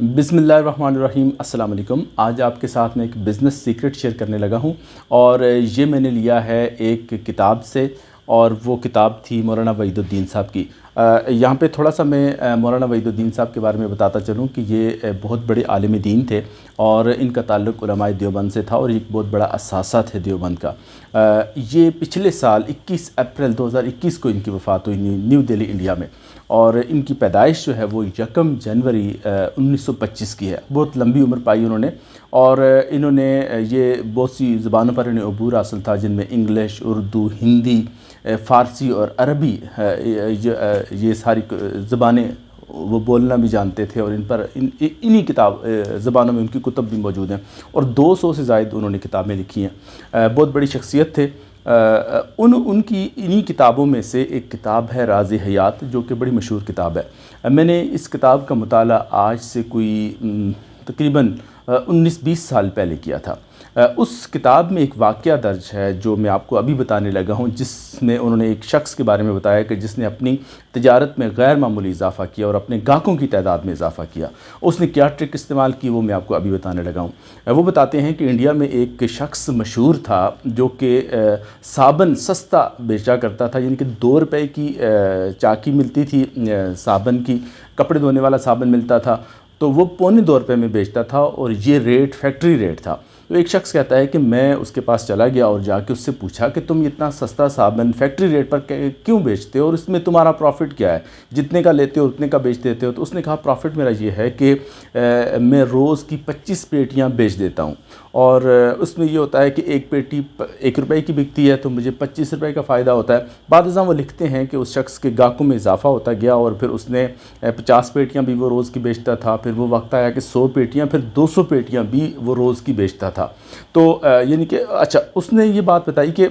बिस्मिल्लाहिर्रहमानिर्रहीम। अस्सलाम वालेकुम। आज आपके साथ में एक बिज़नेस सीक्रेट शेयर करने लगा हूँ और ये मैंने लिया है एक किताब से, और वो किताब थी मौलाना वहीदुद्दीन साहब की। यहाँ पे थोड़ा सा मैं मौलाना वहीदुद्दीन साहब के बारे में बताता चलूँ कि ये बहुत बड़े आलिम दीन थे और इनका ताल्लुक़ उलमाए देवबंद से था और एक बहुत बड़ा असासा थे देवबंद का। ये पिछले साल 21 अप्रैल 2021 को इनकी वफ़ात हुई न्यू दिल्ली इंडिया में, और इनकी पैदाइश जो है वो 1 जनवरी 1925 की है। बहुत लंबी उम्र पाई उन्होंने, और इन्होंने ये बहुत सी ज़बानों पर इन्हें अबूर हासिल था, जिनमें इंग्लिश, उर्दू, हिंदी, फ़ारसी और अरबी, ये सारी ज़बानें वो बोलना भी जानते थे, और इन पर इन्हीं किताब ज़बानों में उनकी कुतुब भी मौजूद हैं, और 200 से ज़ायद उन्होंने किताबें लिखी हैं। बहुत बड़ी शख्सियत थे। उनकी इन्हीं किताबों में से एक किताब है राज़े हयात, जो कि बड़ी मशहूर किताब है। मैंने इस किताब का मुताला आज से कोई तकरीबन 19-20 साल पहले किया था। उस किताब में एक वाक़या दर्ज है जो मैं आपको अभी बताने लगा हूँ, जिसमें उन्होंने एक शख्स के बारे में बताया कि जिसने अपनी तिजारत में गैर मामूली इजाफ़ा किया और अपने गाहकों की तादाद में इजाफ़ा किया। उसने क्या ट्रिक इस्तेमाल की वो मैं आपको अभी बताने लगा हूँ। वो बताते हैं कि इंडिया में एक शख्स मशहूर था जो कि साबन सस्ता बेचा करता था, यानी कि 2 रुपए की चाकी मिलती थी साबन की, कपड़े धोने वाला साबन मिलता था, तो वो 2.25 रुपए में बेचता था, और ये रेट फैक्ट्री रेट था। तो एक शख्स कहता है कि मैं उसके पास चला गया और जाके उससे पूछा कि तुम इतना सस्ता साबन फैक्ट्री रेट पर क्यों बेचते हो, और इसमें तुम्हारा प्रॉफिट क्या है, जितने का लेते हो उतने का बेच देते हो। तो उसने कहा प्रॉफिट मेरा ये है कि मैं रोज़ की 25 पेटियाँ बेच देता हूँ, और उसमें ये होता है कि एक पेटी 1 रुपए की बिकती है, तो मुझे 25 रुपए का फ़ायदा होता है। बाद वो लिखते हैं कि उस शख्स के गाहकों में इजाफा होता गया, और फिर उसने 50 पेटियाँ भी वो रोज़ की बेचता था, फिर वो वक्त आया कि 100 पेटियाँ, फिर 200 पेटियाँ भी वो रोज़ की बेचता था। तो यानी कि अच्छा, उसने ये बात बताई कि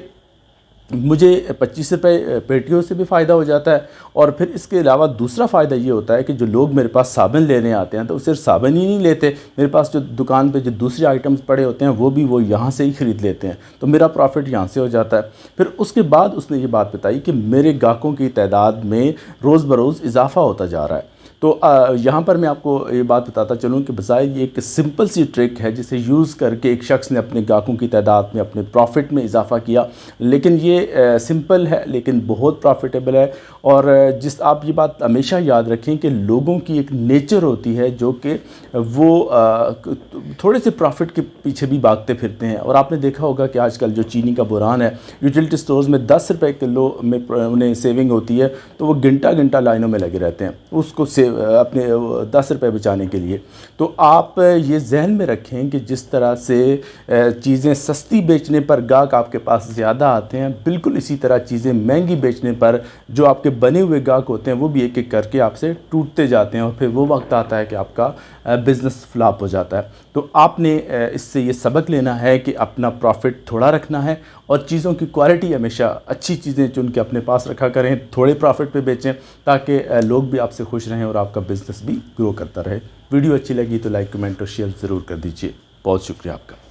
मुझे 25 रुपए पेटियों से भी फ़ायदा हो जाता है, और फिर इसके अलावा दूसरा फ़ायदा ये होता है कि जो लोग मेरे पास साबन लेने आते हैं तो वो सिर्फ साबन ही नहीं लेते, मेरे पास जो दुकान पे जो दूसरे आइटम्स पड़े होते हैं वो यहाँ से ही ख़रीद लेते हैं, तो मेरा प्रॉफिट यहाँ से हो जाता है। फिर उसके बाद उसने ये बात बताई कि मेरे गाहकों की तादाद में रोज़ बरोज़ इजाफ़ा होता जा रहा है। तो यहाँ पर मैं आपको ये बात बताता चलूँ कि बज़ाहिर ये एक सिंपल सी ट्रिक है जिसे यूज़ करके एक शख्स ने अपने गाहकों की तादाद में, अपने प्रॉफिट में इजाफ़ा किया। लेकिन ये सिंपल है लेकिन बहुत प्रॉफिटेबल है। और आप ये बात हमेशा याद रखें कि लोगों की एक नेचर होती है जो कि वो थोड़े से प्रॉफिट के पीछे भी भागते फिरते हैं। और आपने देखा होगा कि आजकल जो चीनी का बुरान है, यूटिलिटी स्टोर्स में 10 रुपए किलो में उन्हें सेविंग होती है, तो वो घंटा लाइनों में लगे रहते हैं उसको अपने 10 रुपए बचाने के लिए। तो आप ये जहन में रखें कि जिस तरह से चीज़ें सस्ती बेचने पर गाहक आपके पास ज़्यादा आते हैं, बिल्कुल इसी तरह चीज़ें महंगी बेचने पर जो आपके बने हुए गाहक होते हैं वो भी एक एक करके आपसे टूटते जाते हैं, और फिर वो वक्त आता है कि आपका बिज़नेस फ्लॉप हो जाता है। तो आपने इससे ये सबक लेना है कि अपना प्रॉफिट थोड़ा रखना है, और चीज़ों की क्वालिटी हमेशा अच्छी चीज़ें चुन के अपने पास रखा करें, थोड़े प्रॉफिट पे बेचें ताकि लोग भी आपसे खुश रहें और आपका बिज़नेस भी ग्रो करता रहे। वीडियो अच्छी लगी तो लाइक, कमेंट और शेयर ज़रूर कर दीजिए। बहुत शुक्रिया आपका।